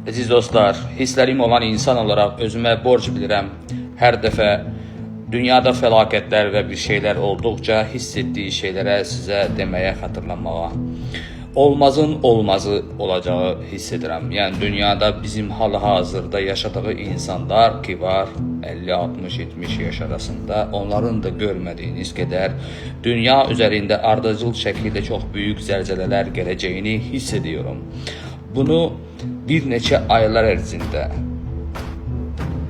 Əziz dostlar, hisslərim olan insan olaraq özümə borc bilirəm. Hər dəfə dünyada fəlakətlər və bir şeylər olduqca hiss etdiyi şeylərə sizə deməyə, xatırlamağa. Olmazın olmazı olacağı hiss edirəm. Yəni dünyada bizim hal-hazırda yaşadığı insanlar ki var, 50, 60, 70 yaş arasında, onların da görmədiyiniz qədər dünya üzərində ardıcıl şəkildə çox böyük zəlzələlər gələcəyini hiss ediyorum. Bunu bir neçə aylar ərzində,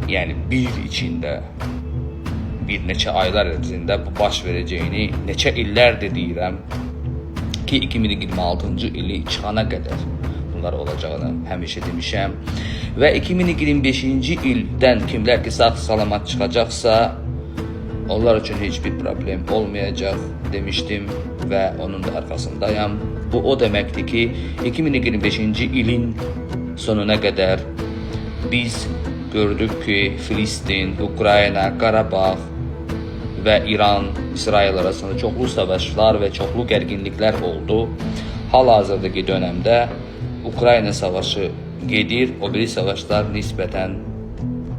yəni bir neçə aylar ərzində bu baş verəcəyini neçə illərdir deyirəm ki 2026-cı ili çıxana qədər bunlar olacağını həmişə demişəm. Və 2025-ci ildən kimlər ki sağ-salamat çıxacaqsa, onlar üçün heç bir problem olmayacaq demişdim və onun da arxasındayam. Bu o deməkdir ki 2025-ci ilin sonuna qədər biz gördük ki Filistin, Ukrayna, Qarabağ və İran, İsrail arasında çoxlu savaşlar və çoxlu gərginliklər oldu. Hal-hazırdakı dönəmdə Ukrayna savaşı gedir, o biri savaşlar nisbətən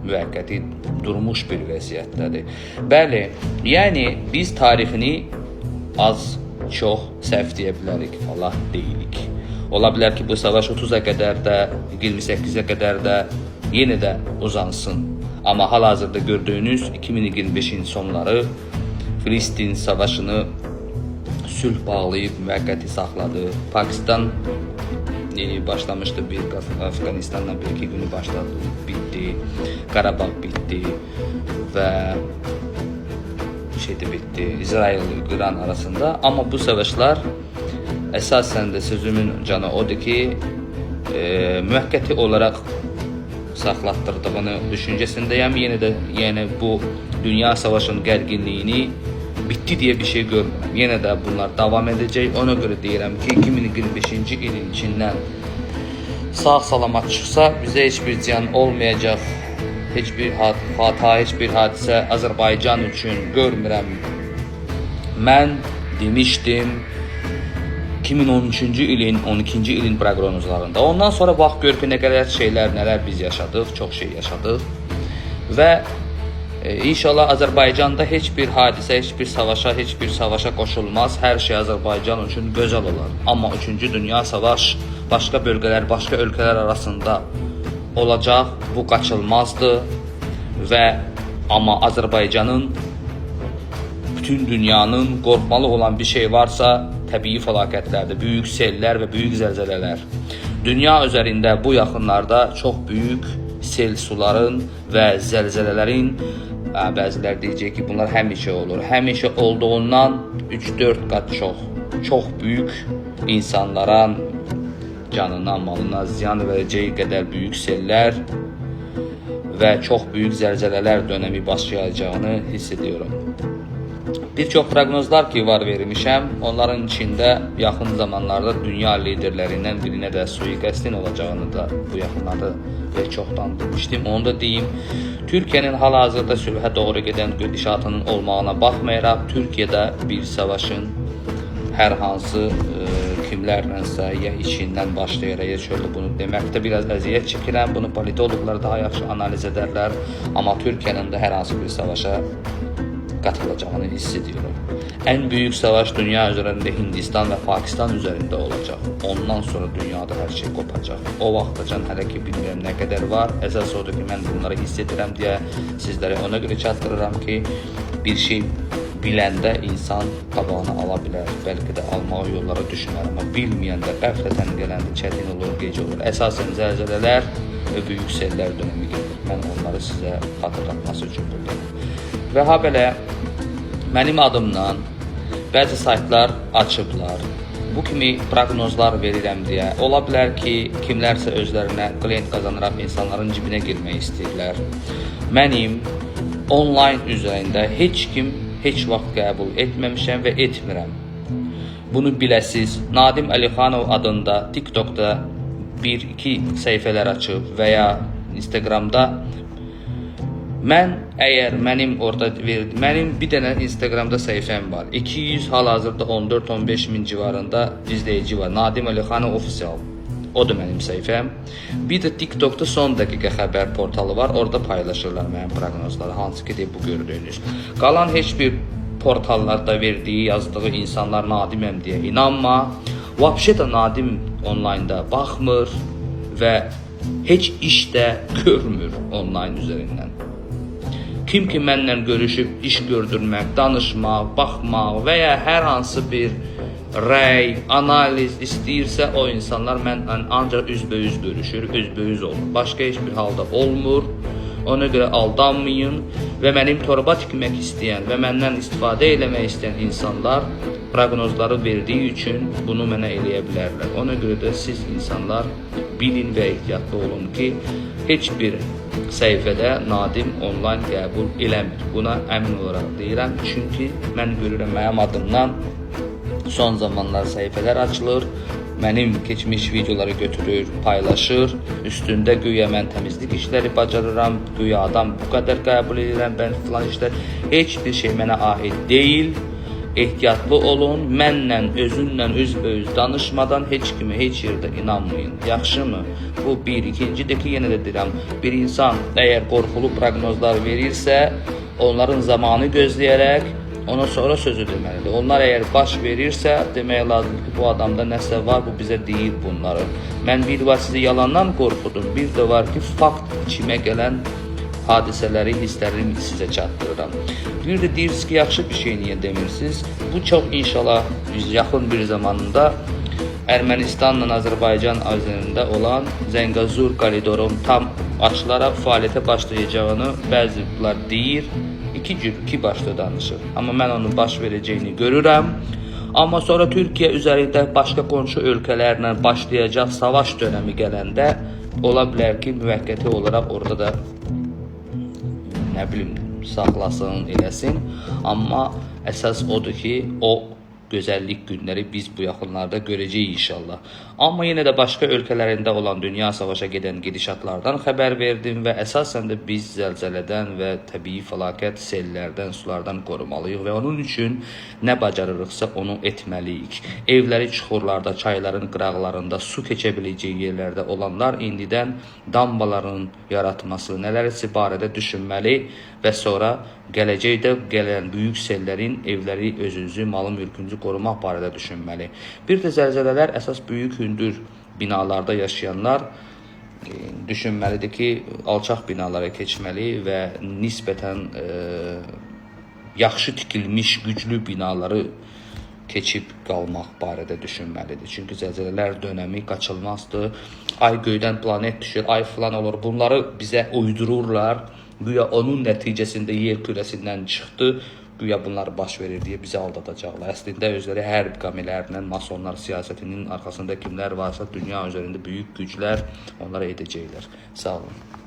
müvəqqəti durmuş bir vəziyyətdədir. Bəli, yəni biz tarixini az-çox səhv deyə bilərik, Allah deyilik. Ola bilər ki bu savaş 30-a qədər də, 28-ə qədər də yenə də uzansın. Amma hal-hazırda gördüyünüz 2025-in sonları Filistin savaşını sülh bağlayıb müvəqqəti saxladı. Pakistan başlamışdı, Afganistanla bir-iki günü başladı, bitti. Qarabağ bitti və bitti, İsrail-İran arasında. Amma bu savaşlar əsasən də sözümün canı odur ki, müvəqqəti olaraq saxlatdırdığını düşüncəsindəyəm. Yenə bu dünya savaşının gərginliyini bitti deyə bir şey görmürəm. Yenə də bunlar davam edəcək. Ona görə deyirəm ki 2025-ci ilin içindən sağ-salamat çıxsa bizə heç bir ziyan olmayacaq. Heç bir hata, heç bir hadisə Azərbaycan üçün görmürəm. Mən demişdim 2013-cü ilin, 12-ci ilin proqnozlarında. Ondan sonra bax gör ki, nə qədər şeylər, nələr biz yaşadıq, çox şey yaşadıq. Və inşallah Azərbaycanda heç bir hadisə, heç bir savaşa qoşulmaz. Hər şey Azərbaycan üçün gözəl olar. Amma 3-cü dünya savaş başqa bölgələr, başqa ölkələr arasında olacaq. Bu qaçılmazdır. Amma Azərbaycanın, bütün dünyanın qorxmalı olan bir şey varsa təbii fəlakətlərdir, böyük sellər və böyük zəlzələlər. Dünya üzərində bu yaxınlarda çox böyük sel suların və zəlzələlərin, bəzilər deyəcək ki, bunlar həmişə olur. Həmişə olduğundan 3-4 qat çox böyük insanlara, canına, malına ziyan verəcəyi qədər böyük sellər və çox böyük zəlzələlər dönəmi başlayacağını hiss ediyorum. Bir çox proqnozlar ki var vermişəm, onların içində yaxın zamanlarda dünya liderlərindən birinə də sui-qəsdin olacağını da bu yaxınlarda və çoxdan demişdim. Onu da deyim, Türkiyənin hal-hazırda sülhə doğru gedən gedişatının olmağına baxmayaraq, Türkiyədə bir savaşın hər hansı kimlərlənsə ya içindən başlayaraq ya şöyle bunu deməkdə biraz əziyyət çəkirəm. Bunu politologlar daha yaxşı analiz edərlər. Amma Türkiyənin də hər hansı bir savaşa qatılacağını hiss ediyorum. En büyük savaş dünya üzerinde Hindistan ve Pakistan üzerinde olacak. Ondan sonra dünyada her şey kopacak. O vaxtacan hələ ki bilmirəm nə qədər var. Əsas odur ki mən bunları hiss edirəm deyə sizlərə ona görə çatdırıram ki bir şey biləndə insan qabağını ala bilər. Bəlkə də almağı yollara düşünər, amma bilməyəndə qəflətən gələndə çətin olur, gecə olur. Əsasən zəlzələlər və böyük sellər dönəmi gedir. Mən onları sizə xatırlatması üçün buradayım. Və habelə mənim adımdan bəzi saytlar açıblar. Bu kimi proqnozlar verirəm deyə. Ola bilər ki, kimlərsə özlərinə klient qazanaraq insanların cibinə girmək istəyirlər. Mənim online üzərində heç kim heç vaxt qəbul etməmişəm və etmirəm. Bunu biləsiz. Nadim Əlixanov adında TikTok'da 1-2 səhifələr açıb və ya Instagramda mənim bir dənə Instagramda səhifəm var. 200 hal-hazırda 14-15 min civarında izləyici var. Nadim Əlixanov ofisial. O da mənim səhifəm. Bir də TikTokda son dəqiqə xəbər portalı var. Orada paylaşırlar mənim proqnozları. Hansı ki, bu gördüyünüz. Qalan heç bir portallarda verdiyi, yazdığı insanlar nadiməm deyə inanma. Vəbşə də nadim onlaynda baxmır və heç iş də görmür onlayn üzərindən. Kim ki mənlə görüşüb iş gördürmək, danışmaq, baxmaq və ya hər hansı bir rəy, analiz istəyirsə o insanlar mənlə ancaq üzbəüz görüşür, üzbəüz olur. Başqa heç bir halda olmur. Ona görə aldanmayın və mənim torba tikmək istəyən və məndən istifadə eləmək istəyən insanlar proqnozları verdiyi üçün bunu mənə eləyə bilərlər. Ona görə də siz insanlar bilin və ehtiyatlı olun ki, heç bir səhifədə nadim onlayn qəbul eləmir. Buna əmin olaraq deyirəm, çünki mən görürəm mənim adımdan son zamanlar səhifələr açılır. Mənim keçmiş videoları götürür, paylaşır. Üstündə güya mən təmizlik işləri bacarıram, güya adam bu qədər qəbul edirəm, mən filan işlər. Heç bir şey mənə aid deyil. Ehtiyatlı olun. Mənlə, özünlə üzbəüz danışmadan heç kimə, heç yerdə inanmayın. Yaxşımı? Bu bir. İkincidir ki, yenə də deyirəm, bir insan əgər qorxulu proqnozlar verirsə, onların zamanı gözləyərək ona sonra sözü deməlidir. Onlar əgər baş verirsə, demək lazım ki, bu adamda nəsə var, bu bizə deyir bunları. Mən bir var sizi yalandan qorxudum, bir də var ki, fakt içimə gələn hadisələri, hisslərini sizə çatdırıram. Bir də deyirsiniz ki, yaxşı bir şey niyə demirsiniz? Bu çox inşallah yaxın bir zamanında Ermənistanla Azərbaycan üzərində olan Zəngəzur koridorun tam açılaraq fəaliyyətə başlayacağını bəziləri deyir. İki başda danışır. Amma mən onun baş verəcəyini görürəm. Amma sonra Türkiyə üzərində başqa qonşu ölkələrlə başlayacaq savaş dönəmi gələndə ola bilər ki, müvəqqəti olaraq orada da nə bilim saxlasın, eləsin. Amma əsas odur ki, o gözəllik günləri biz bu yaxınlarda görəcəyik inşallah. Amma yenə də başqa ölkələrində olan dünya savaşa gedən gedişatlardan xəbər verdim və əsasən də biz zəlzələdən və təbii fəlakət, sellərdən, sulardan qorumalıyıq və onun üçün nə bacarırıqsa onu etməliyik. Evləri çuxurlarda, çayların qıraqlarında, su keçə biləcəyi yerlərdə olanlar indidən dambaların yaratması, nələrsə barədə düşünməli və sonra gələcəkdə gələn böyük sellərin evləri, özünüzü, malı, mülkünüzü qorumaq barədə düşünməli. Bir də zəlzələlər əsas böyük hündür binalarda yaşayanlar düşünməlidir ki, alçaq binalara keçməli və nisbətən yaxşı tikilmiş, güclü binaları keçib qalmaq barədə düşünməlidir. Çünki zəlzələlər dönəmi qaçılmazdır. Ay göydən planet düşür, ay filan olur. Bunları bizə uydururlar. Güya onun nəticəsində yer kürəsindən çıxdı. Güya bunlar baş verir deyə bizi aldatacaqlar. Əslində özləri hərb qamilərinin, masonlar siyasətinin arxasında kimlər varsa dünya üzərində böyük güclər onlara edəcəklər. Sağ olun.